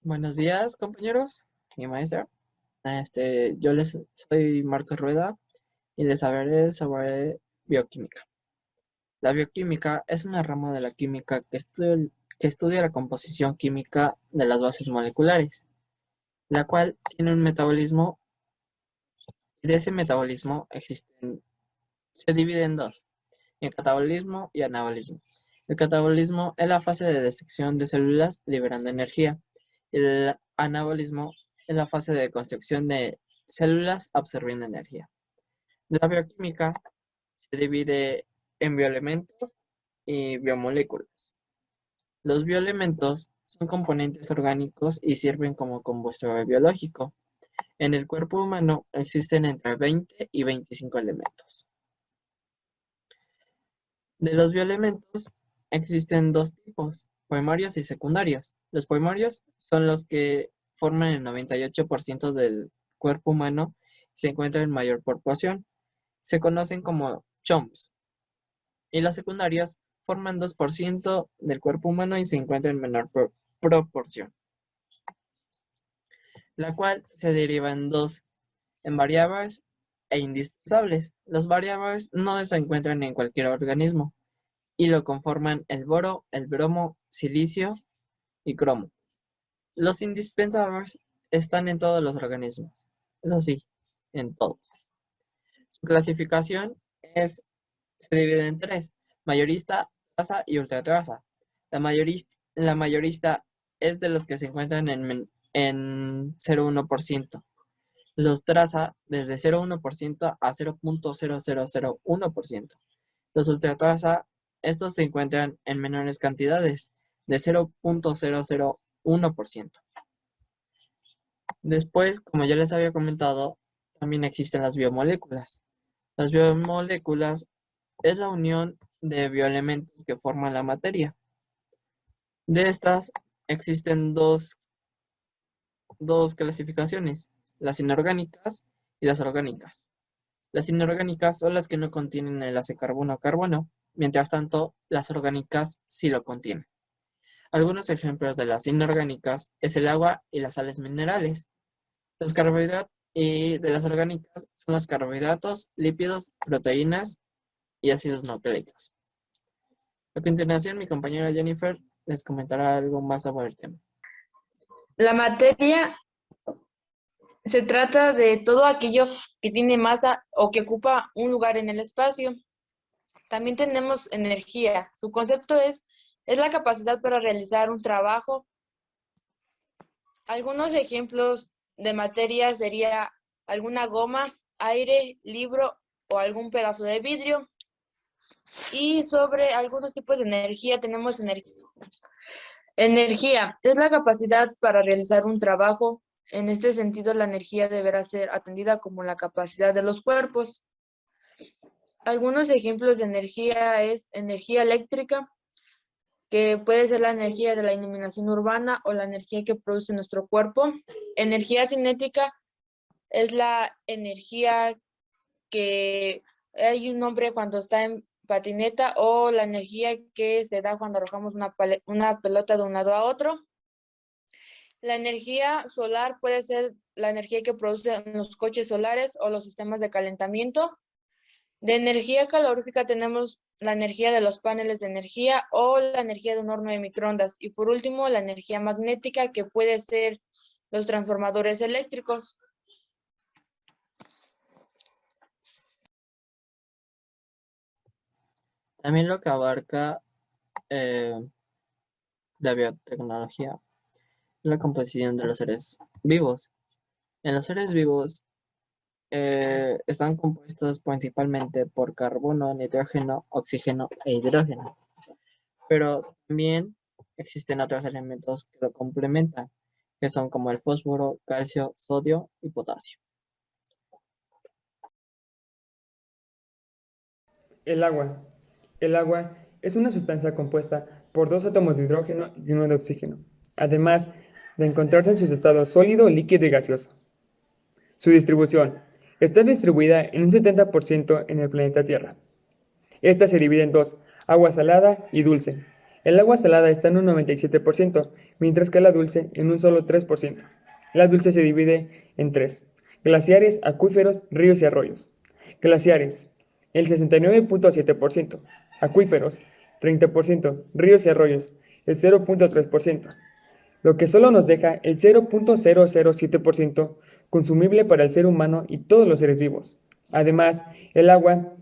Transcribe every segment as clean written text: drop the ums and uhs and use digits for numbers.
Buenos días, compañeros y maestra. Yo les soy Marcos Rueda y les hablaré sobre bioquímica. La bioquímica es una rama de la química que estudia la composición química de las bases moleculares, la cual tiene un metabolismo y de ese metabolismo se divide en dos, en catabolismo y anabolismo. El catabolismo es la fase de destrucción de células liberando energía. El anabolismo es la fase de construcción de células absorbiendo energía. La bioquímica se divide en bioelementos y biomoléculas. Los bioelementos son componentes orgánicos y sirven como combustible biológico. En el cuerpo humano existen entre 20 y 25 elementos. De los bioelementos existen dos tipos, primarios y secundarios. Los primarios son los que forman el 98% del cuerpo humano y se encuentran en mayor proporción. Se conocen como CHOMPs. Y los secundarios forman 2% del cuerpo humano y se encuentran en menor proporción, la cual se deriva en variables e indispensables. Los variables no se encuentran en cualquier organismo y lo conforman el boro, el bromo, silicio y cromo. Los indispensables están en todos los organismos, eso sí, en todos. Su clasificación se divide en tres: mayorista, traza y ultratraza. La mayorista es de los que se encuentran en 0,1%. Los traza desde 0,1% a 0,0001%. Los ultratraza, estos se encuentran en menores cantidades, de 0,001%. Después, como ya les había comentado, también existen las biomoléculas. Las biomoléculas es la unión de bioelementos que forman la materia. De estas existen dos clasificaciones, las inorgánicas y las orgánicas. Las inorgánicas son las que no contienen enlace carbono-carbono, mientras tanto, las orgánicas sí lo contienen. Algunos ejemplos de las inorgánicas es el agua y las sales minerales. Los carbohidratos y de las orgánicas son los carbohidratos, lípidos, proteínas y ácidos nucleicos. A continuación, mi compañera Jennifer les comentará algo más sobre el tema. La materia se trata de todo aquello que tiene masa o que ocupa un lugar en el espacio. También tenemos energía. Su concepto es la capacidad para realizar un trabajo. Algunos ejemplos de materia sería alguna goma, aire, libro o algún pedazo de vidrio. Y sobre algunos tipos de energía tenemos energía. Es la capacidad para realizar un trabajo. En este sentido, la energía deberá ser atendida como la capacidad de los cuerpos. Algunos ejemplos de energía es energía eléctrica, que puede ser la energía de la iluminación urbana o la energía que produce nuestro cuerpo. Energía cinética es la energía que hay un nombre cuando está en patineta, o la energía que se da cuando arrojamos una pelota de un lado a otro. La energía solar puede ser la energía que producen los coches solares o los sistemas de calentamiento. De energía calorífica tenemos la energía de los paneles de energía o la energía de un horno de microondas. Y por último, la energía magnética, que puede ser los transformadores eléctricos. También lo que abarca la biotecnología es la composición de los seres vivos. En los seres vivos están compuestos principalmente por carbono, nitrógeno, oxígeno e hidrógeno. Pero también existen otros elementos que lo complementan, que son como el fósforo, calcio, sodio y potasio. El agua. El agua es una sustancia compuesta por dos átomos de hidrógeno y uno de oxígeno, además de encontrarse en sus estados sólido, líquido y gaseoso. Su distribución. Está distribuida en un 70% en el planeta Tierra. Esta se divide en dos, agua salada y dulce. El agua salada está en un 97%, mientras que la dulce en un solo 3%. La dulce se divide en tres: glaciares, acuíferos, ríos y arroyos. Glaciares, el 69.7%, acuíferos, 30%, ríos y arroyos, el 0.3%, lo que solo nos deja el 0.007% consumible para el ser humano y todos los seres vivos. Además, el agua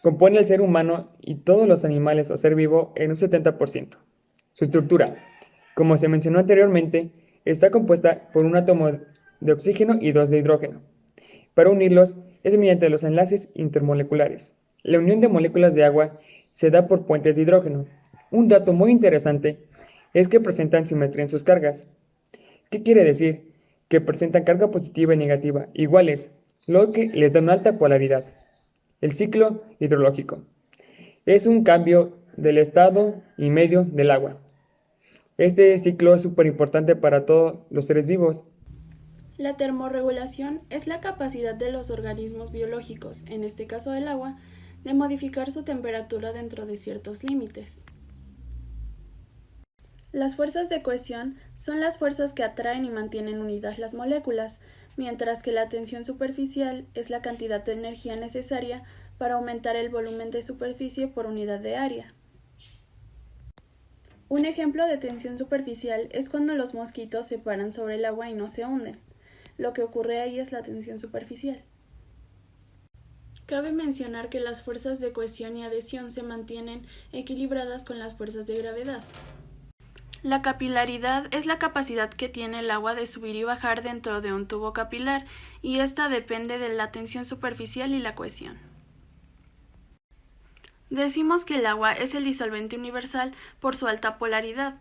compone al ser humano y todos los animales o ser vivo en un 70%. Su estructura, como se mencionó anteriormente, está compuesta por un átomo de oxígeno y dos de hidrógeno. Para unirlos es mediante los enlaces intermoleculares. La unión de moléculas de agua se da por puentes de hidrógeno. Un dato muy interesante es que presentan simetría en sus cargas. ¿Qué quiere decir? Que presentan carga positiva y negativa iguales, lo que les da una alta polaridad. El ciclo hidrológico es un cambio del estado y medio del agua. Este ciclo es súper importante para todos los seres vivos. La termorregulación es la capacidad de los organismos biológicos, en este caso el agua, de modificar su temperatura dentro de ciertos límites. Las fuerzas de cohesión son las fuerzas que atraen y mantienen unidas las moléculas, mientras que la tensión superficial es la cantidad de energía necesaria para aumentar el volumen de superficie por unidad de área. Un ejemplo de tensión superficial es cuando los mosquitos se paran sobre el agua y no se hunden. Lo que ocurre ahí es la tensión superficial. Cabe mencionar que las fuerzas de cohesión y adhesión se mantienen equilibradas con las fuerzas de gravedad. La capilaridad es la capacidad que tiene el agua de subir y bajar dentro de un tubo capilar, y esta depende de la tensión superficial y la cohesión. Decimos que el agua es el disolvente universal por su alta polaridad.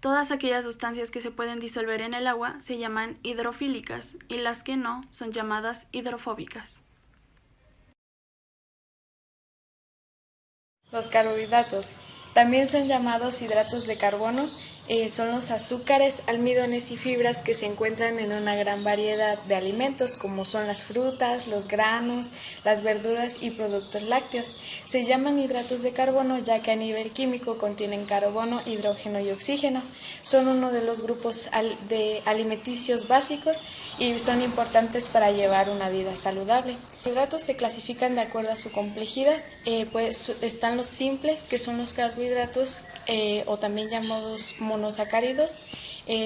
Todas aquellas sustancias que se pueden disolver en el agua se llaman hidrofílicas y las que no son llamadas hidrofóbicas. Los carbohidratos también son llamados hidratos de carbono. Son los azúcares, almidones y fibras que se encuentran en una gran variedad de alimentos, como son las frutas, los granos, las verduras y productos lácteos. Se llaman hidratos de carbono ya que a nivel químico contienen carbono, hidrógeno y oxígeno. Son uno de los grupos de alimenticios básicos y son importantes para llevar una vida saludable. Los hidratos se clasifican de acuerdo a su complejidad. Están los simples, que son los carbohidratos o también llamados monosacáridos.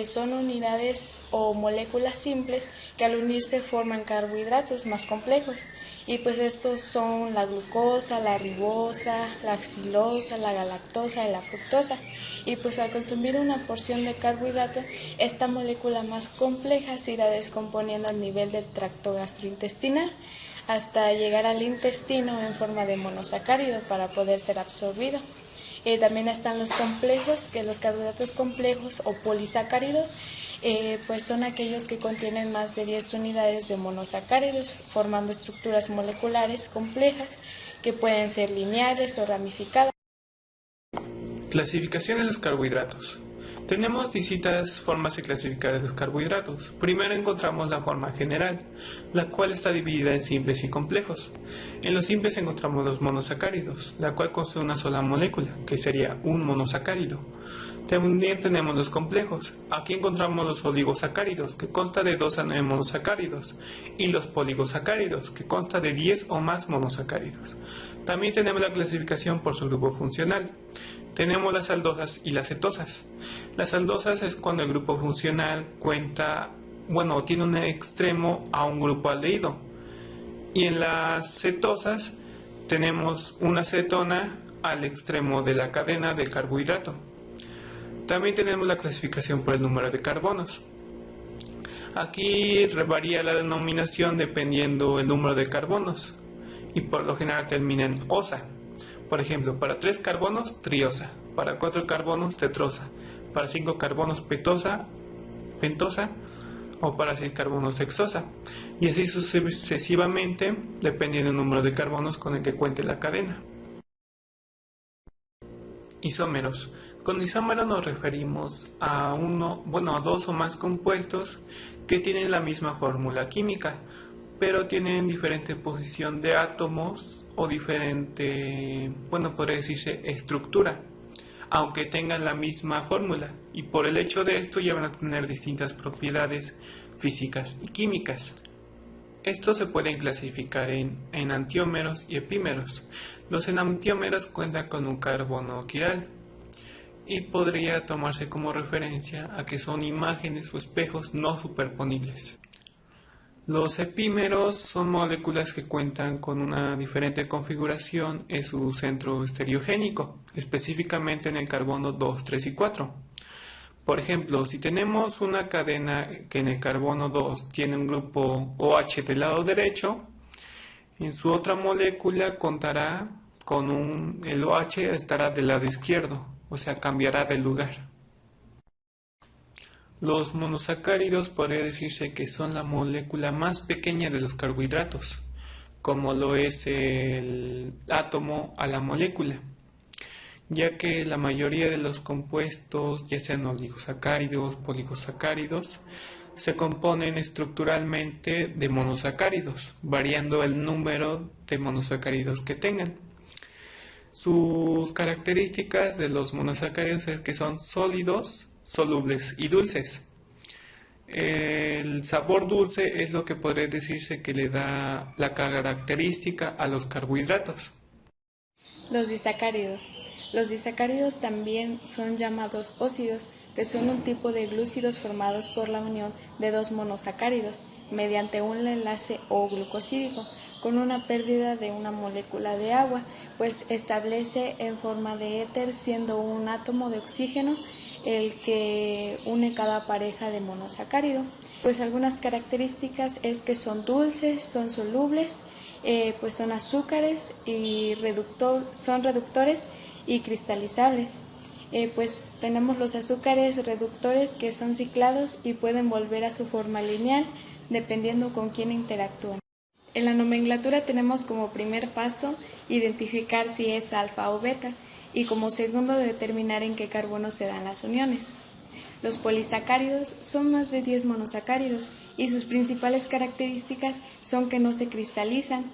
Son unidades o moléculas simples que al unirse forman carbohidratos más complejos, y pues estos son la glucosa, la ribosa, la xilosa, la galactosa y la fructosa. Y pues al consumir una porción de carbohidrato, esta molécula más compleja se irá descomponiendo a nivel del tracto gastrointestinal hasta llegar al intestino en forma de monosacárido para poder ser absorbido. También están los complejos, que los carbohidratos complejos o polisacáridos pues son aquellos que contienen más de 10 unidades de monosacáridos, formando estructuras moleculares complejas que pueden ser lineares o ramificadas. Clasificación de los carbohidratos. Tenemos distintas formas de clasificar los carbohidratos. Primero encontramos la forma general, la cual está dividida en simples y complejos. En los simples encontramos los monosacáridos, la cual consta de una sola molécula, que sería un monosacárido. También tenemos los complejos. Aquí encontramos los oligosacáridos, que consta de 2 a 9 monosacáridos, y los poligosacáridos, que consta de 10 o más monosacáridos. También tenemos la clasificación por su grupo funcional. Tenemos las aldosas y las cetosas. Las aldosas es cuando el grupo funcional tiene un extremo a un grupo aldehído. Y en las cetosas tenemos una cetona al extremo de la cadena del carbohidrato. También tenemos la clasificación por el número de carbonos. Aquí varía la denominación dependiendo del número de carbonos, y por lo general termina en osa. Por ejemplo, para 3 carbonos, triosa; para 4 carbonos, tetrosa; para 5 carbonos, pentosa; o para 6 carbonos, hexosa. Y así sucesivamente, dependiendo del número de carbonos con el que cuente la cadena. Isómeros. Con isómeros nos referimos a dos o más compuestos que tienen la misma fórmula química, pero tienen diferente posición de átomos o diferente, podría decirse, estructura. aunque tengan la misma fórmula, y por el hecho de esto ya van a tener distintas propiedades físicas y químicas. Estos se pueden clasificar en antiómeros y epímeros. Los enantiómeros cuentan con un carbono quiral y podría tomarse como referencia a que son imágenes o espejos no superponibles. Los epímeros son moléculas que cuentan con una diferente configuración en su centro estereogénico, específicamente en el carbono 2, 3 y 4. Por ejemplo, si tenemos una cadena que en el carbono 2 tiene un grupo OH del lado derecho, en su otra molécula contará con el OH estará del lado izquierdo, o sea, cambiará de lugar. Los monosacáridos podría decirse que son la molécula más pequeña de los carbohidratos, como lo es el átomo a la molécula, ya que la mayoría de los compuestos, ya sean oligosacáridos, polisacáridos, se componen estructuralmente de monosacáridos, variando el número de monosacáridos que tengan. Sus características de los monosacáridos es que son sólidos, solubles y dulces. El sabor dulce es lo que podría decirse que le da la característica a los carbohidratos. Los disacáridos. Los disacáridos también son llamados óxidos, que son un tipo de glúcidos formados por la unión de dos monosacáridos mediante un enlace O glucosídico con una pérdida de una molécula de agua, pues establece en forma de éter, siendo un átomo de oxígeno el que une cada pareja de monosacárido. Pues algunas características es que son dulces, son solubles, pues son azúcares y son reductores y cristalizables. Pues tenemos los azúcares reductores que son ciclados y pueden volver a su forma lineal dependiendo con quién interactúan. En la nomenclatura tenemos como primer paso identificar si es alfa o beta y como segundo determinar en qué carbono se dan las uniones. Los polisacáridos son más de 10 monosacáridos y sus principales características son que no se cristalizan,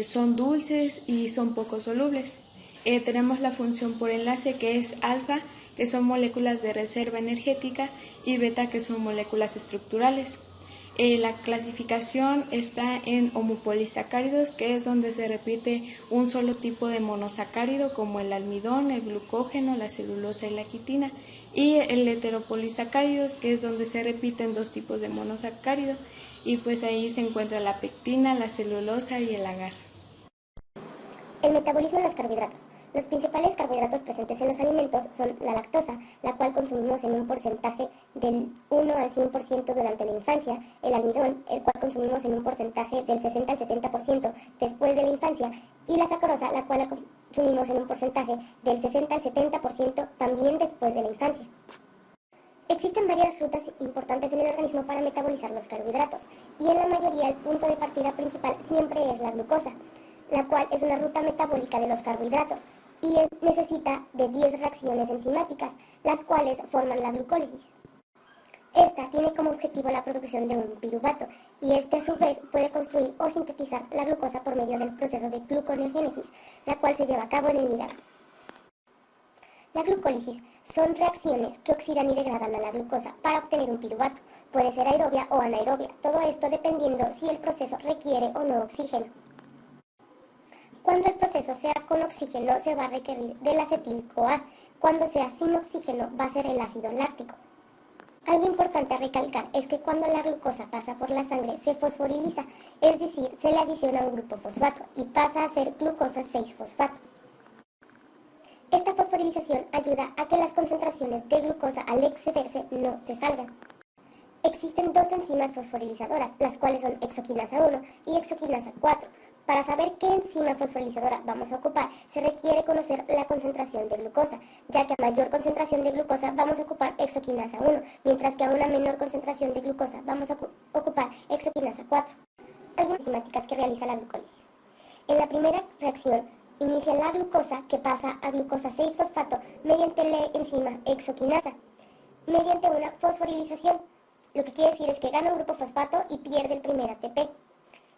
son dulces y son poco solubles. Tenemos la función por enlace que es alfa, que son moléculas de reserva energética, y beta, que son moléculas estructurales. La clasificación está en homopolisacáridos, que es donde se repite un solo tipo de monosacárido como el almidón, el glucógeno, la celulosa y la quitina, y el heteropolisacáridos, que es donde se repiten dos tipos de monosacárido, y pues ahí se encuentra la pectina, la celulosa y el agar. El metabolismo de los carbohidratos. Los principales carbohidratos presentes en los alimentos son la lactosa, la cual consumimos en un porcentaje del 1 al 100% durante la infancia, el almidón, el cual consumimos en un porcentaje del 60 al 70% después de la infancia, y la sacarosa, la cual la consumimos en un porcentaje del 60 al 70% también después de la infancia. Existen varias rutas importantes en el organismo para metabolizar los carbohidratos, y en la mayoría el punto de partida principal siempre es la glucosa, la cual es una ruta metabólica de los carbohidratos y necesita de 10 reacciones enzimáticas, las cuales forman la glucólisis. Esta tiene como objetivo la producción de un piruvato, y este a su vez puede construir o sintetizar la glucosa por medio del proceso de gluconeogénesis, la cual se lleva a cabo en el hígado. La glucólisis son reacciones que oxidan y degradan a la glucosa para obtener un piruvato. Puede ser aerobia o anaerobia, todo esto dependiendo si el proceso requiere o no oxígeno. Cuando el proceso sea con oxígeno, se va a requerir del acetil-CoA. Cuando sea sin oxígeno, va a ser el ácido láctico. Algo importante a recalcar es que cuando la glucosa pasa por la sangre, se fosforiliza, es decir, se le adiciona un grupo fosfato y pasa a ser glucosa 6-fosfato. Esta fosforilización ayuda a que las concentraciones de glucosa al excederse no se salgan. Existen dos enzimas fosforilizadoras, las cuales son hexoquinasa 1 y hexoquinasa 4. Para saber qué enzima fosforilizadora vamos a ocupar, se requiere conocer la concentración de glucosa, ya que a mayor concentración de glucosa vamos a ocupar hexoquinasa 1, mientras que a una menor concentración de glucosa vamos a ocupar hexoquinasa 4. Algunas enzimáticas que realiza la glucólisis. En la primera reacción, inicia la glucosa que pasa a glucosa 6-fosfato mediante la enzima hexoquinasa, mediante una fosforilización. Lo que quiere decir es que gana un grupo fosfato y pierde el primer ATP.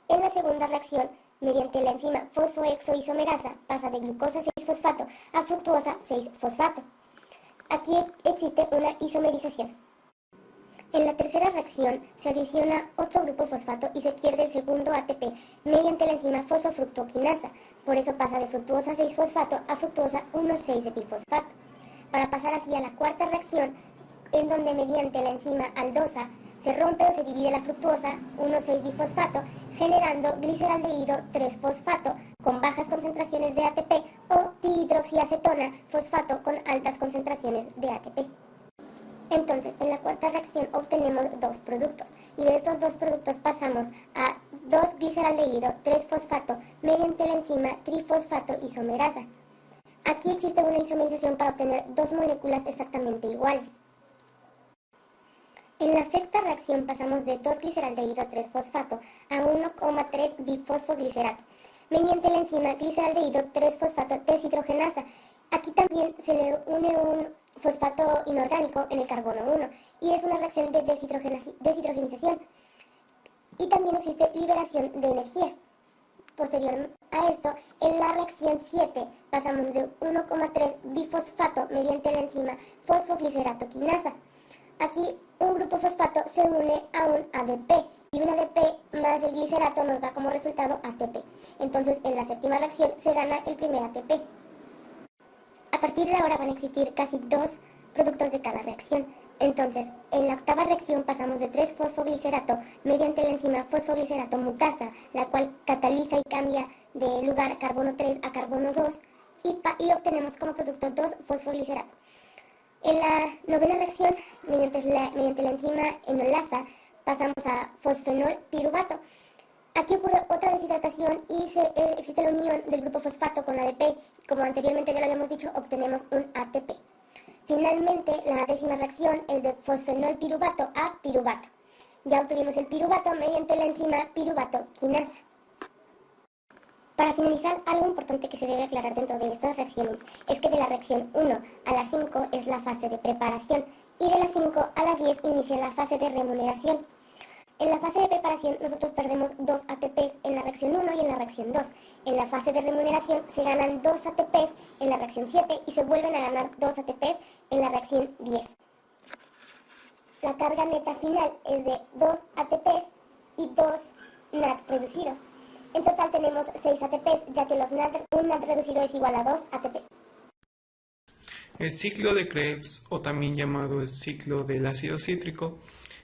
En la segunda reacción, mediante la enzima fosfoexoisomerasa pasa de glucosa 6-fosfato a fructuosa 6-fosfato. Aquí existe una isomerización. En la tercera reacción se adiciona otro grupo fosfato y se pierde el segundo ATP mediante la enzima fosfofructoquinasa. Por eso pasa de fructuosa 6-fosfato a fructuosa 1,6-epifosfato. Para pasar así a la cuarta reacción, en donde mediante la enzima aldosa se rompe o se divide la fructuosa 1,6-bifosfato, generando gliceraldehído 3-fosfato con bajas concentraciones de ATP o dihidroxiacetona fosfato con altas concentraciones de ATP. Entonces, en la cuarta reacción obtenemos dos productos, y de estos dos productos pasamos a 2-gliceraldehído 3-fosfato mediante la enzima trifosfato isomerasa. Aquí existe una isomerización para obtener dos moléculas exactamente iguales. En la sexta reacción pasamos de 2-gliceraldehído 3-fosfato a 1,3-bifosfoglicerato mediante la enzima gliceraldehído 3-fosfato deshidrogenasa. Aquí también se le une un fosfato inorgánico en el carbono 1 y es una reacción de deshidrogenización. Y también existe liberación de energía. Posterior a esto, en la reacción 7 pasamos de 1,3-bifosfato mediante la enzima fosfogliceratoquinasa. Aquí un grupo fosfato se une a un ADP y un ADP más el glicerato nos da como resultado ATP. Entonces en la séptima reacción se gana el primer ATP. A partir de ahora van a existir casi dos productos de cada reacción. Entonces, en la octava reacción pasamos de 3-fosfoglicerato mediante la enzima fosfoglicerato mutasa, la cual cataliza y cambia de lugar carbono 3 a carbono 2 y obtenemos como producto 2-fosfoglicerato. En la novena reacción, mediante la enzima enolasa, pasamos a fosfenol piruvato. Aquí ocurre otra deshidratación y existe la unión del grupo fosfato con ADP. Como anteriormente ya lo habíamos dicho, obtenemos un ATP. Finalmente, la décima reacción es de fosfenol piruvato a piruvato. Ya obtuvimos el piruvato mediante la enzima piruvato quinasa. Para finalizar, algo importante que se debe aclarar dentro de estas reacciones es que de la reacción 1 a la 5 es la fase de preparación y de la 5 a la 10 inicia la fase de remuneración. En la fase de preparación nosotros perdemos 2 ATPs en la reacción 1 y en la reacción 2. En la fase de remuneración se ganan 2 ATPs en la reacción 7 y se vuelven a ganar 2 ATPs en la reacción 10. La carga neta final es de 2 ATPs y 2 NAD reducidos. En total tenemos 6 ATPs, ya que un NAD reducido es igual a 2 ATPs. El ciclo de Krebs, o también llamado el ciclo del ácido cítrico,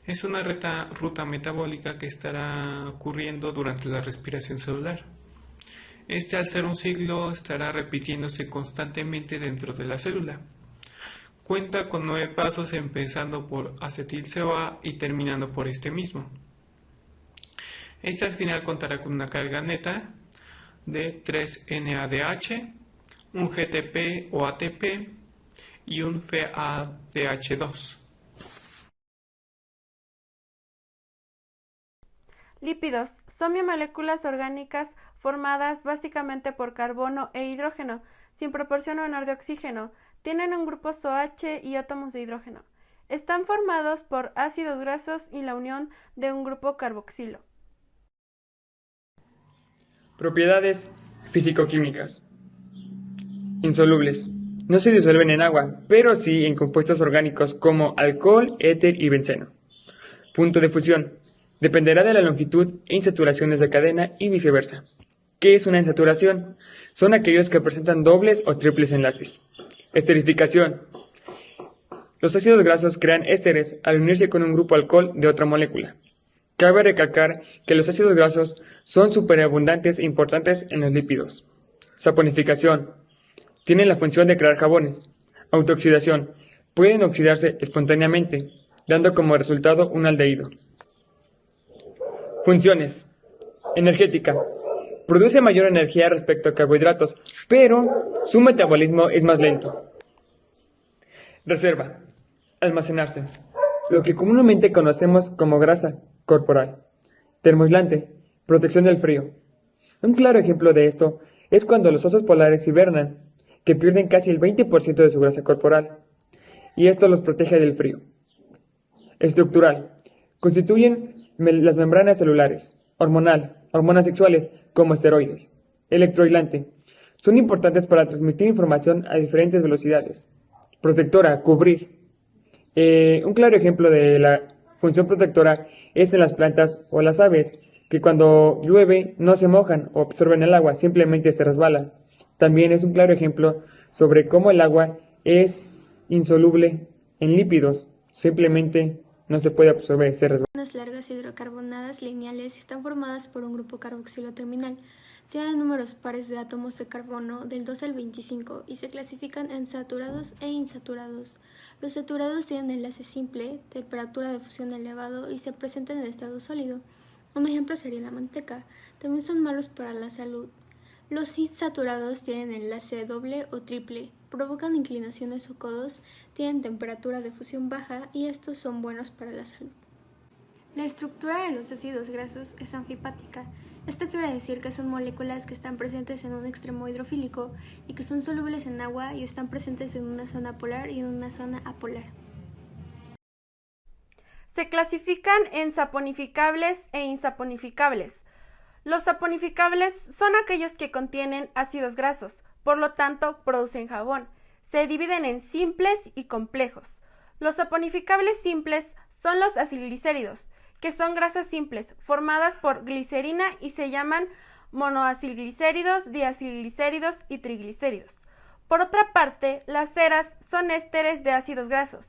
es una ruta metabólica que estará ocurriendo durante la respiración celular. Este, al ser un ciclo, estará repitiéndose constantemente dentro de la célula. Cuenta con 9 pasos, empezando por acetil-CoA y terminando por este mismo. Este al final contará con una carga neta de 3-NADH, un GTP o ATP y un FADH2. Lípidos son biomoléculas orgánicas formadas básicamente por carbono e hidrógeno, sin proporción menor de oxígeno. Tienen un grupo OH y átomos de hidrógeno. Están formados por ácidos grasos y la unión de un grupo carboxilo. Propiedades físico-químicas. Insolubles. No se disuelven en agua, pero sí en compuestos orgánicos como alcohol, éter y benceno. Punto de fusión. Dependerá de la longitud e insaturaciones de cadena y viceversa. ¿Qué es una insaturación? Son aquellos que presentan dobles o triples enlaces. Esterificación. Los ácidos grasos crean ésteres al unirse con un grupo alcohol de otra molécula. Cabe recalcar que los ácidos grasos son superabundantes e importantes en los lípidos. Saponificación. Tienen la función de crear jabones. Autooxidación. Pueden oxidarse espontáneamente, dando como resultado un aldehído. Funciones. Energética. Produce mayor energía respecto a carbohidratos, pero su metabolismo es más lento. Reserva. Almacenarse. Lo que comúnmente conocemos como grasa corporal. Termoaislante. Protección del frío. Un claro ejemplo de esto es cuando los osos polares hibernan, que pierden casi el 20% de su grasa corporal, y esto los protege del frío. Estructural. Constituyen las membranas celulares. Hormonal. Hormonas sexuales. como esteroides. Electroaislante. Son importantes para transmitir información a diferentes velocidades. Protectora, cubrir. Un claro ejemplo de la función protectora es en las plantas o las aves, que cuando llueve no se mojan o absorben el agua, simplemente se resbala. También es un claro ejemplo sobre cómo el agua es insoluble en lípidos, simplemente no se puede absorber, se resbala. Las largas hidrocarbonadas lineales están formadas por un grupo carboxilo terminal. Tienen números pares de átomos de carbono del 2 al 25 y se clasifican en saturados e insaturados. Los saturados tienen enlace simple, temperatura de fusión elevado y se presentan en estado sólido. Un ejemplo sería la manteca. También son malos para la salud. Los insaturados tienen enlace doble o triple, provocan inclinaciones o codos, tienen temperatura de fusión baja y estos son buenos para la salud. La estructura de los ácidos grasos es anfipática. Esto quiere decir que son moléculas que están presentes en un extremo hidrofílico y que son solubles en agua y están presentes en una zona polar y en una zona apolar. Se clasifican en saponificables e insaponificables. Los saponificables son aquellos que contienen ácidos grasos, por lo tanto producen jabón. Se dividen en simples y complejos. Los saponificables simples son los acilglicéridos, que son grasas simples formadas por glicerina y se llaman monoacilglicéridos, diacilglicéridos y triglicéridos. Por otra parte, las ceras son ésteres de ácidos grasos.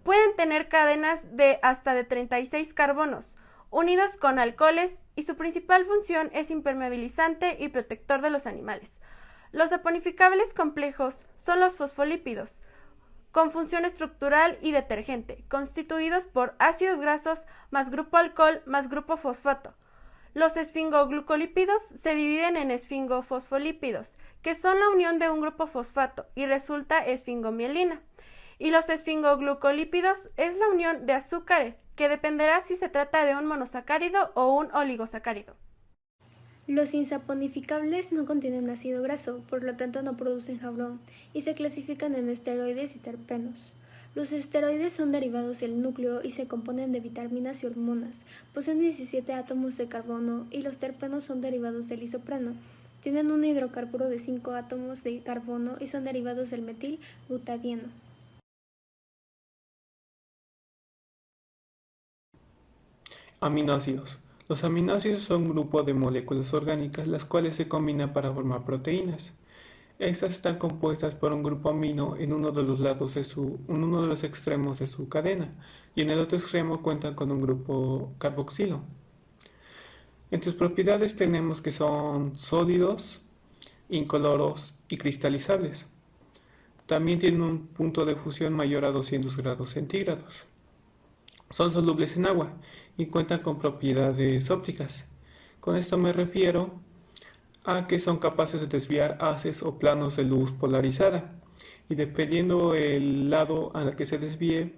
Pueden tener cadenas de hasta de 36 carbonos, unidos con alcoholes, y su principal función es impermeabilizante y protector de los animales. Los saponificables complejos son los fosfolípidos, con función estructural y detergente, constituidos por ácidos grasos más grupo alcohol más grupo fosfato. Los esfingoglucolípidos se dividen en esfingofosfolípidos, que son la unión de un grupo fosfato y resulta esfingomielina. Y los esfingoglucolípidos es la unión de azúcares, que dependerá si se trata de un monosacárido o un oligosacárido. Los insaponificables no contienen ácido graso, por lo tanto no producen jabón, y se clasifican en esteroides y terpenos. Los esteroides son derivados del núcleo y se componen de vitaminas y hormonas. Poseen 17 átomos de carbono y los terpenos son derivados del isopreno. Tienen un hidrocarburo de 5 átomos de carbono y son derivados del metil-butadieno. Aminoácidos. Los aminoácidos son un grupo de moléculas orgánicas las cuales se combinan para formar proteínas. Estas están compuestas por un grupo amino en uno de los lados en uno de los extremos de su cadena y en el otro extremo cuentan con un grupo carboxilo. En sus propiedades tenemos que son sólidos, incoloros y cristalizables. También tienen un punto de fusión mayor a 200 grados centígrados. Son solubles en agua y cuentan con propiedades ópticas. Con esto me refiero a que son capaces de desviar haces o planos de luz polarizada y dependiendo el lado al que se desvíe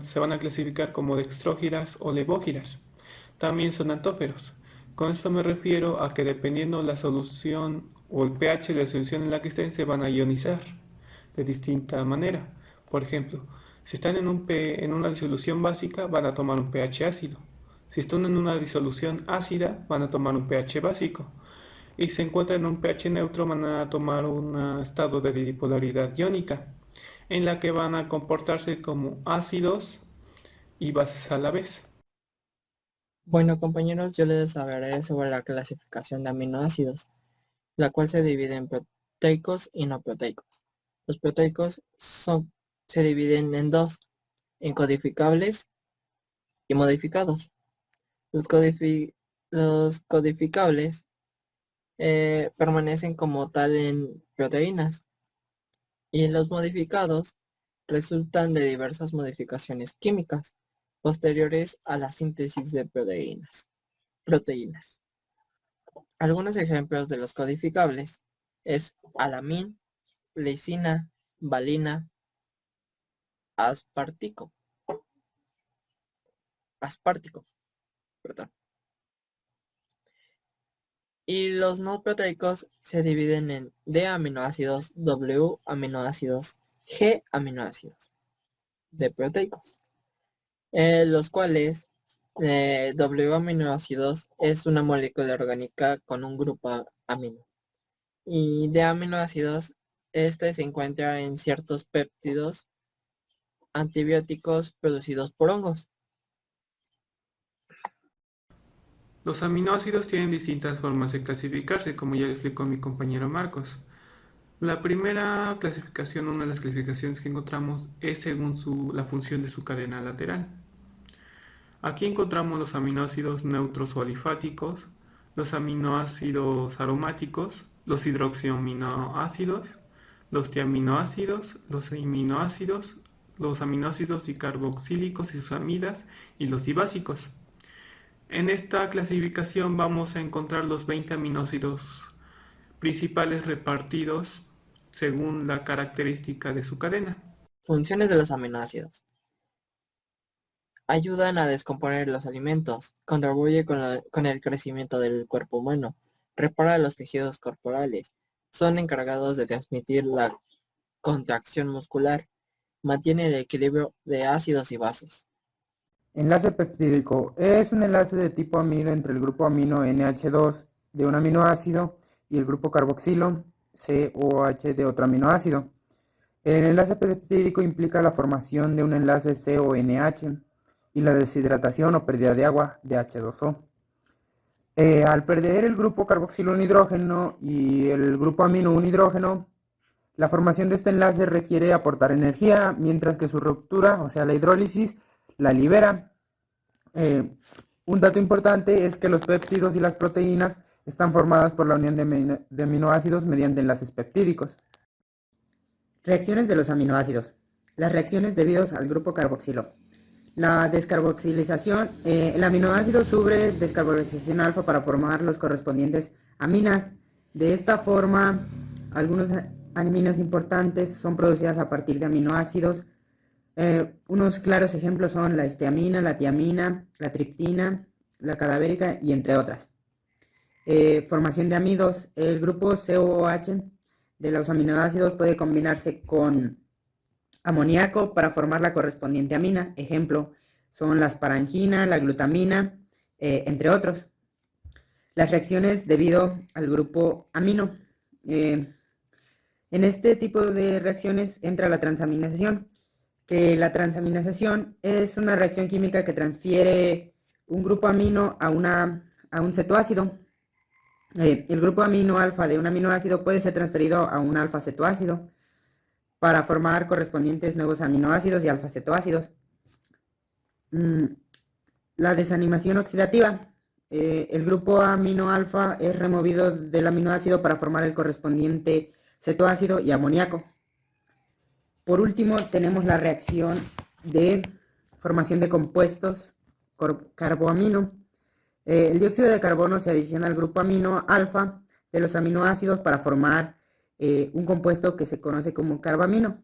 se van a clasificar como dextrógiras o levógiras. También son antóferos. Con esto me refiero a que dependiendo la solución o el pH de la solución en la que estén se van a ionizar de distinta manera. Por ejemplo, si están en una disolución básica, van a tomar un pH ácido. Si están en una disolución ácida, van a tomar un pH básico. Y si se encuentran en un pH neutro, van a tomar un estado de dipolaridad iónica, en la que van a comportarse como ácidos y bases a la vez. Bueno, compañeros, yo les hablaré sobre la clasificación de aminoácidos, la cual se divide en proteicos y no proteicos. Los proteicos se dividen en dos, en codificables y modificados. Los codificables permanecen como tal en proteínas y los modificados resultan de diversas modificaciones químicas posteriores a la síntesis de proteínas. Algunos ejemplos de los codificables es alamín, lisina, valina, aspartico, perdón. Y los no proteicos se dividen en D aminoácidos, W aminoácidos, G aminoácidos de proteicos, los cuales W aminoácidos es una molécula orgánica con un grupo amino. Y de aminoácidos, este se encuentra en ciertos péptidos antibióticos producidos por hongos. Los aminoácidos tienen distintas formas de clasificarse, como ya explicó mi compañero Marcos. La primera clasificación, una de las clasificaciones que encontramos, es según la función de su cadena lateral. Aquí encontramos los aminoácidos neutros o alifáticos, los aminoácidos aromáticos, los hidroxiaminoácidos, los tiaminoácidos, los aminoácidos, los aminoácidos dicarboxílicos y sus amidas y los dibásicos. En esta clasificación vamos a encontrar los 20 aminoácidos principales repartidos según la característica de su cadena. Funciones de los aminoácidos. Ayudan a descomponer los alimentos, contribuye con el crecimiento del cuerpo humano, repara los tejidos corporales, son encargados de transmitir la contracción muscular, mantiene el equilibrio de ácidos y bases. Enlace peptídico es un enlace de tipo amido entre el grupo amino NH2 de un aminoácido y el grupo carboxilo COH de otro aminoácido. El enlace peptídico implica la formación de un enlace CONH y la deshidratación o pérdida de agua de H2O. Al perder el grupo carboxilo un hidrógeno y el grupo amino un hidrógeno, la formación de este enlace requiere aportar energía, mientras que su ruptura, o sea la hidrólisis, la libera. Un dato importante es que los péptidos y las proteínas están formadas por la unión de aminoácidos mediante enlaces peptídicos. Reacciones de los aminoácidos. Las reacciones debidas al grupo carboxilo. La descarboxilización. El aminoácido sufre descarboxilación alfa para formar los correspondientes aminas. De esta forma, algunas aminas importantes son producidas a partir de aminoácidos. Unos claros ejemplos son la esteamina, la tiamina, la triptina, la cadavérica y entre otras. Formación de amidos. El grupo COOH de los aminoácidos puede combinarse con amoníaco para formar la correspondiente amina. Ejemplo son la asparagina, la glutamina, entre otros. Las reacciones debido al grupo amino. En este tipo de reacciones entra la transaminación, que la transaminación es una reacción química que transfiere un grupo amino a un cetoácido. El grupo amino alfa de un aminoácido puede ser transferido a un alfa cetoácido para formar correspondientes nuevos aminoácidos y alfa cetoácidos. La desanimación oxidativa. El grupo amino alfa es removido del aminoácido para formar el correspondiente cetoácido y amoníaco. Por último, tenemos la reacción de formación de compuestos carboamino. El dióxido de carbono se adiciona al grupo amino alfa de los aminoácidos para formar un compuesto que se conoce como carbamino.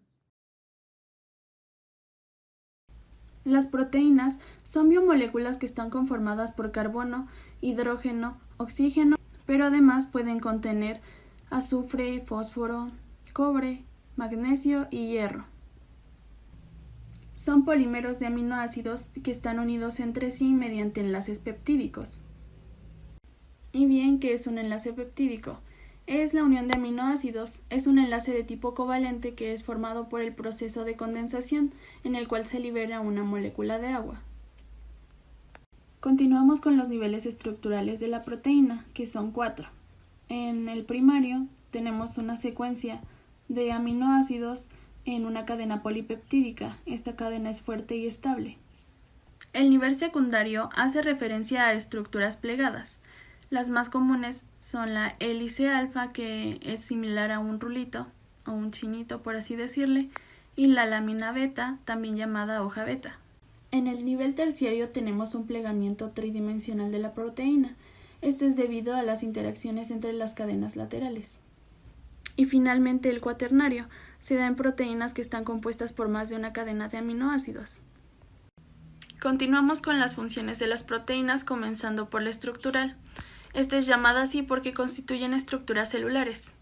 Las proteínas son biomoléculas que están conformadas por carbono, hidrógeno, oxígeno, pero además pueden contener azufre, fósforo, cobre, magnesio y hierro. Son polímeros de aminoácidos que están unidos entre sí mediante enlaces peptídicos. ¿Y bien qué es un enlace peptídico? Es la unión de aminoácidos, es un enlace de tipo covalente que es formado por el proceso de condensación en el cual se libera una molécula de agua. Continuamos con los niveles estructurales de la proteína, que son 4. En el primario tenemos una secuencia de aminoácidos en una cadena polipeptídica. Esta cadena es fuerte y estable. El nivel secundario hace referencia a estructuras plegadas. Las más comunes son la hélice alfa, que es similar a un rulito, o un chinito por así decirle, y la lámina beta, también llamada hoja beta. En el nivel terciario tenemos un plegamiento tridimensional de la proteína. Esto es debido a las interacciones entre las cadenas laterales. Y finalmente el cuaternario se da en proteínas que están compuestas por más de una cadena de aminoácidos. Continuamos con las funciones de las proteínas, comenzando por la estructural. Esta es llamada así porque constituyen estructuras celulares.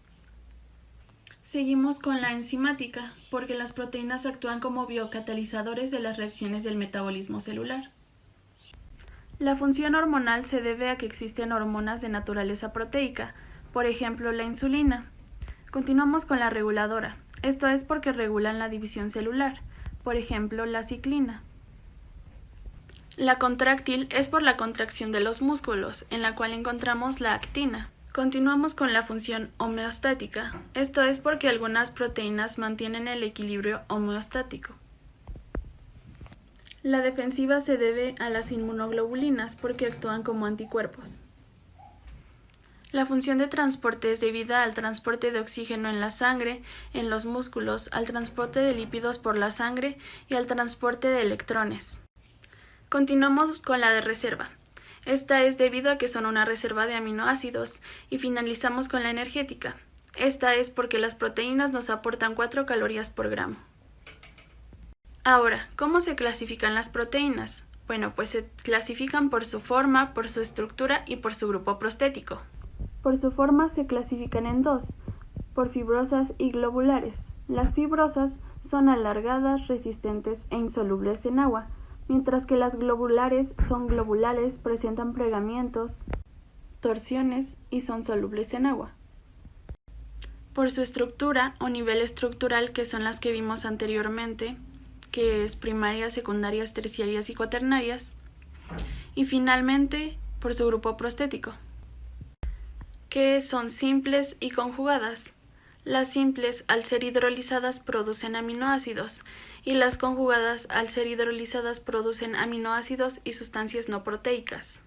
Seguimos con la enzimática, porque las proteínas actúan como biocatalizadores de las reacciones del metabolismo celular. La función hormonal se debe a que existen hormonas de naturaleza proteica, por ejemplo la insulina. Continuamos con la reguladora. Esto es porque regulan la división celular, por ejemplo la ciclina. La contráctil es por la contracción de los músculos, en la cual encontramos la actina. Continuamos con la función homeostática. Esto es porque algunas proteínas mantienen el equilibrio homeostático. La defensiva se debe a las inmunoglobulinas porque actúan como anticuerpos. La función de transporte es debida al transporte de oxígeno en la sangre, en los músculos, al transporte de lípidos por la sangre y al transporte de electrones. Continuamos con la de reserva. Esta es debido a que son una reserva de aminoácidos y finalizamos con la energética. Esta es porque las proteínas nos aportan 4 calorías por gramo. Ahora, ¿cómo se clasifican las proteínas? Bueno, pues se clasifican por su forma, por su estructura y por su grupo prostético. Por su forma se clasifican en dos, por fibrosas y globulares. Las fibrosas son alargadas, resistentes e insolubles en agua, mientras que las globulares son globulares, presentan plegamientos, torsiones y son solubles en agua. Por su estructura o nivel estructural, que son las que vimos anteriormente, que es primarias, secundarias, terciarias y cuaternarias, y finalmente por su grupo prostético, que son simples y conjugadas. Las simples, al ser hidrolizadas, producen aminoácidos, y las conjugadas, al ser hidrolizadas, producen aminoácidos y sustancias no proteicas.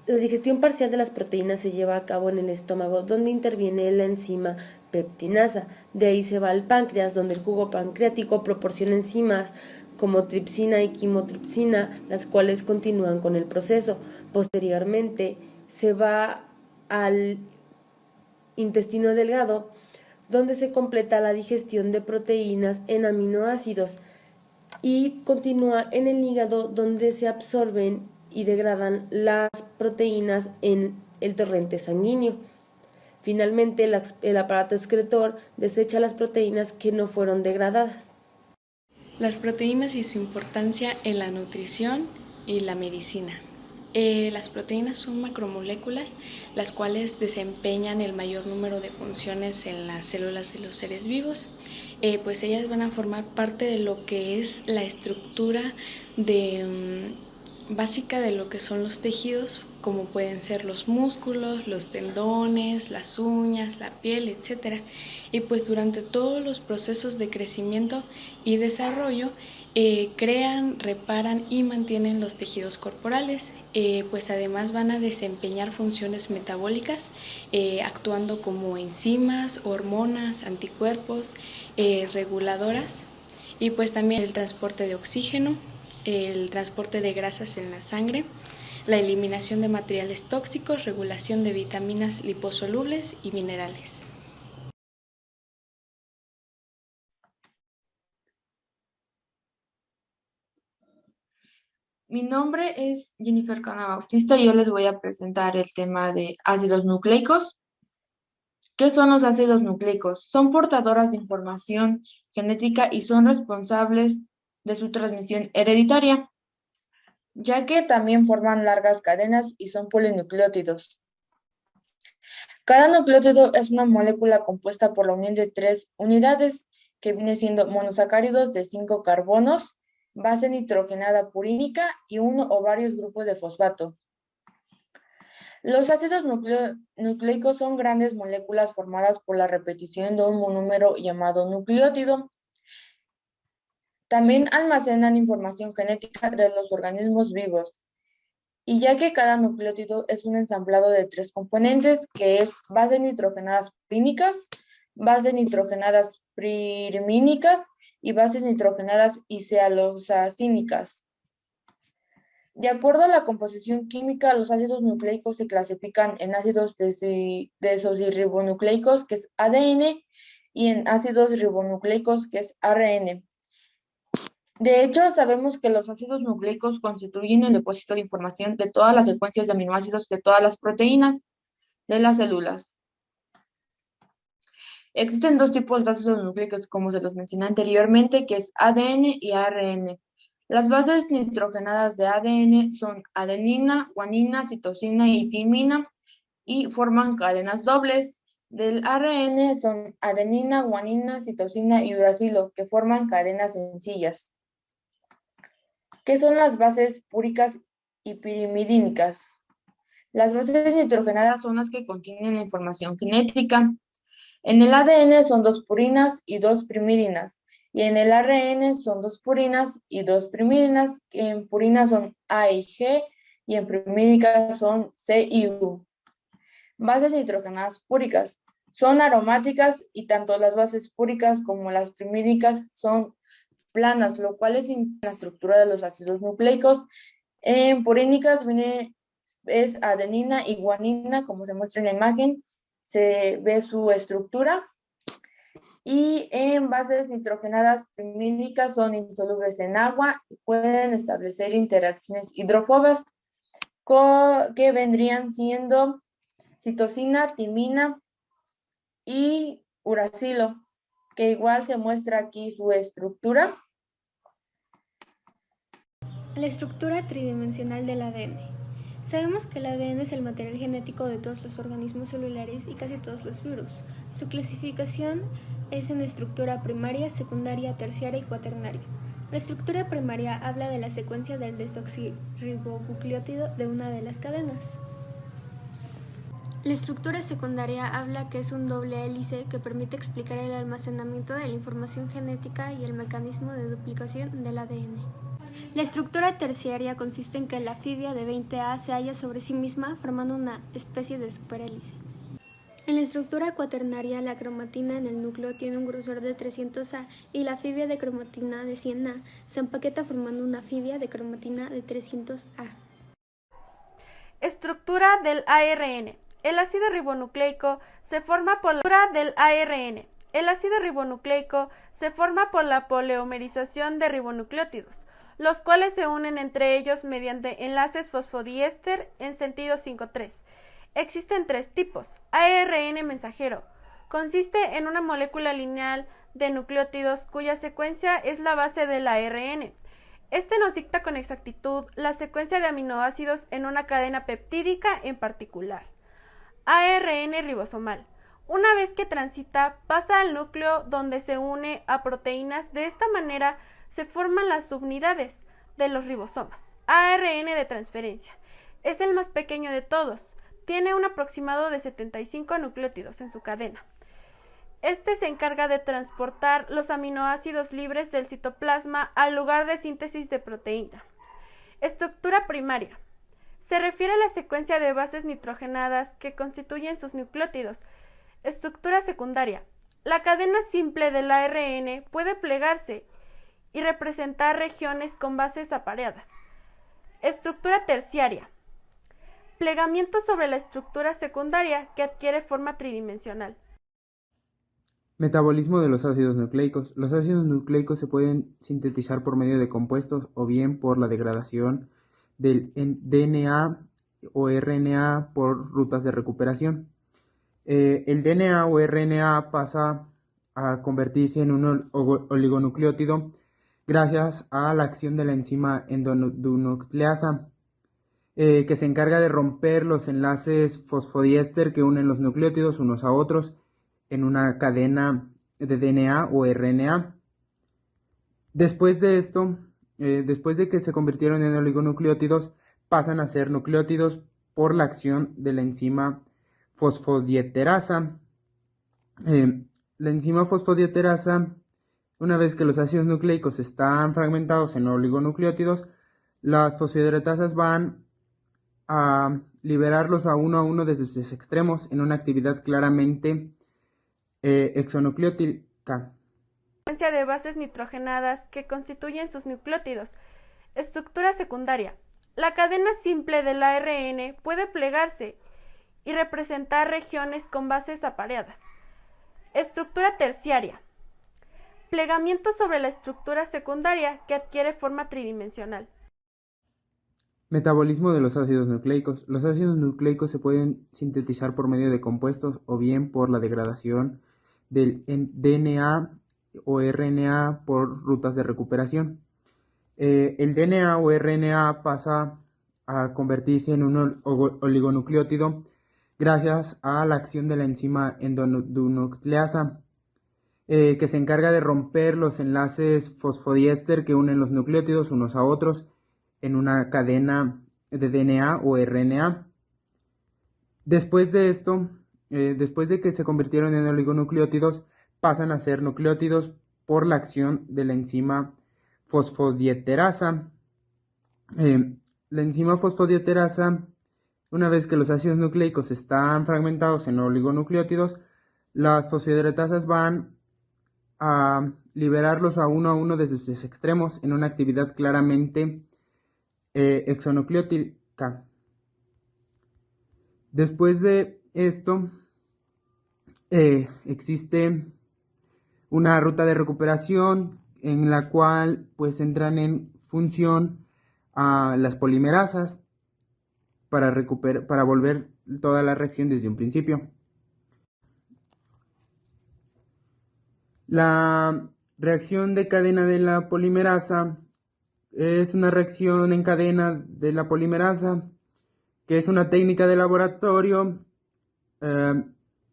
La digestión parcial de las proteínas se lleva a cabo en el estómago, donde interviene la enzima peptinasa. De ahí se va al páncreas, donde el jugo pancreático proporciona enzimas como tripsina y quimotripsina, las cuales continúan con el proceso. Posteriormente se va al intestino delgado, donde se completa la digestión de proteínas en aminoácidos, y continúa en el hígado, donde se absorben y degradan las proteínas en el torrente sanguíneo. Finalmente, el aparato excretor desecha las proteínas que no fueron degradadas. Las proteínas y su importancia en la nutrición y la medicina. Las proteínas son macromoléculas, las cuales desempeñan el mayor número de funciones en las células de los seres vivos. Pues ellas van a formar parte de lo que es la estructura básica de lo que son los tejidos, como pueden ser los músculos, los tendones, las uñas, la piel, etc. Y pues durante todos los procesos de crecimiento y desarrollo crean, reparan y mantienen los tejidos corporales, pues además van a desempeñar funciones metabólicas, actuando como enzimas, hormonas, anticuerpos, reguladoras, y pues también el transporte de oxígeno, el transporte de grasas en la sangre, la eliminación de materiales tóxicos, regulación de vitaminas liposolubles y minerales. Mi nombre es Jennifer Cana Bautista y yo les voy a presentar el tema de ácidos nucleicos. ¿Qué son los ácidos nucleicos? Son portadoras de información genética y son responsables de su transmisión hereditaria, ya que también forman largas cadenas y son polinucleótidos. Cada nucleótido es una molécula compuesta por la unión de 3 unidades, que viene siendo monosacáridos de 5 carbonos, base nitrogenada purínica y uno o varios grupos de fosfato. Los ácidos nucleicos son grandes moléculas formadas por la repetición de un monómero llamado nucleótido. También almacenan información genética de los organismos vivos. Y ya que cada nucleótido es un ensamblado de 3 componentes, que es bases nitrogenadas purínicas, bases nitrogenadas pirimínicas y bases nitrogenadas isealosacínicas. De acuerdo a la composición química, los ácidos nucleicos se clasifican en ácidos desoxirribonucleicos, que es ADN, y en ácidos ribonucleicos, que es ARN. De hecho, sabemos que los ácidos nucleicos constituyen el depósito de información de todas las secuencias de aminoácidos de todas las proteínas de las células. Existen 2 tipos de ácidos nucleicos, como se los mencioné anteriormente, que es ADN y ARN. Las bases nitrogenadas de ADN son adenina, guanina, citosina y timina y forman cadenas dobles. Del ARN son adenina, guanina, citosina y uracilo, que forman cadenas sencillas. ¿Qué son las bases púricas y pirimidínicas? Las bases nitrogenadas son las que contienen la información genética. En el ADN son 2 purinas y 2 primidinas, y en el ARN son 2 purinas y 2 primidinas, que en purinas son A y G, y en primídicas son C y U. Bases nitrogenadas púricas son aromáticas y tanto las bases púricas como las primídicas son planas, lo cual es la estructura de los ácidos nucleicos. En purínicas es adenina y guanina, como se muestra en la imagen, se ve su estructura. Y en bases nitrogenadas primídicas son insolubles en agua y pueden establecer interacciones hidrófobas que vendrían siendo citosina, timina y uracilo, que igual se muestra aquí su estructura. La estructura tridimensional del ADN. Sabemos que el ADN es el material genético de todos los organismos celulares y casi todos los virus. Su clasificación es en estructura primaria, secundaria, terciaria y cuaternaria. La estructura primaria habla de la secuencia del desoxirribonucleótido de una de las cadenas. La estructura secundaria habla que es un doble hélice que permite explicar el almacenamiento de la información genética y el mecanismo de duplicación del ADN. La estructura terciaria consiste en que la fibra de 20A se halla sobre sí misma formando una especie de superhélice. En la estructura cuaternaria, la cromatina en el núcleo tiene un grosor de 300A y la fibra de cromatina de 100A se empaqueta formando una fibra de cromatina de 300A. Estructura del ARN. El ácido ribonucleico se forma por la estructura del ARN. El ácido ribonucleico se forma por la polimerización de ribonucleótidos, los cuales se unen entre ellos mediante enlaces fosfodiéster en sentido 5,3. Existen 3 tipos. ARN mensajero. Consiste en una molécula lineal de nucleótidos cuya secuencia es la base del ARN. Este nos dicta con exactitud la secuencia de aminoácidos en una cadena peptídica en particular. ARN ribosomal. Una vez que transita, pasa al núcleo donde se une a proteínas. De esta manera se forman las subunidades de los ribosomas. ARN de transferencia. Es el más pequeño de todos. Tiene un aproximado de 75 nucleótidos en su cadena. Este se encarga de transportar los aminoácidos libres del citoplasma al lugar de síntesis de proteína. Estructura primaria. Se refiere a la secuencia de bases nitrogenadas que constituyen sus nucleótidos. Estructura secundaria. La cadena simple del ARN puede plegarse y representar regiones con bases apareadas. Estructura terciaria. Plegamiento sobre la estructura secundaria que adquiere forma tridimensional. Metabolismo de los ácidos nucleicos. Los ácidos nucleicos se pueden sintetizar por medio de compuestos o bien por la degradación del DNA o RNA por rutas de recuperación. El DNA o RNA pasa a convertirse en un oligonucleótido gracias a la acción de la enzima endonucleasa, que se encarga de romper los enlaces fosfodiéster que unen los nucleótidos unos a otros en una cadena de DNA o RNA. Después de esto, después de que se convirtieron en oligonucleótidos, pasan a ser nucleótidos por la acción de la enzima fosfodiesterasa. La enzima fosfodiesterasa, una vez que los ácidos nucleicos están fragmentados en oligonucleótidos, las fosfodiesterasas van a liberarlos a uno desde sus extremos en una actividad claramente exonucleótica. Secuencia de bases nitrogenadas que constituyen sus nucleótidos. Estructura secundaria. La cadena simple del ARN puede plegarse y representar regiones con bases apareadas. Estructura terciaria. Plegamiento sobre la estructura secundaria que adquiere forma tridimensional. Metabolismo de los ácidos nucleicos. Los ácidos nucleicos se pueden sintetizar por medio de compuestos o bien por la degradación del DNA o RNA por rutas de recuperación. El DNA o RNA pasa a convertirse en un oligonucleótido gracias a la acción de la enzima endonucleasa, que se encarga de romper los enlaces fosfodiéster que unen los nucleótidos unos a otros en una cadena de DNA o RNA. Después de esto, después de que se convirtieron en oligonucleótidos, pasan a ser nucleótidos por la acción de la enzima fosfodiesterasa. La enzima fosfodiesterasa, una vez que los ácidos nucleicos están fragmentados en oligonucleótidos, las fosfodiesterasas van a liberarlos a uno de sus extremos en una actividad claramente exonucleótica. Después de esto, existe una ruta de recuperación en la cual pues entran en función a las polimerasas para volver toda la reacción desde un principio. La reacción de cadena de la polimerasa es una reacción en cadena de la polimerasa, que es una técnica de laboratorio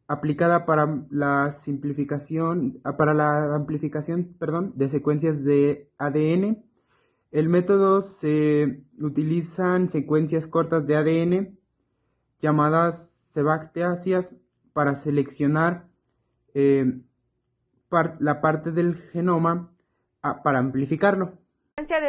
aplicada para la amplificación, de secuencias de ADN. El método se utilizan secuencias cortas de ADN llamadas sebacteasias para seleccionar la parte del genoma para amplificarlo.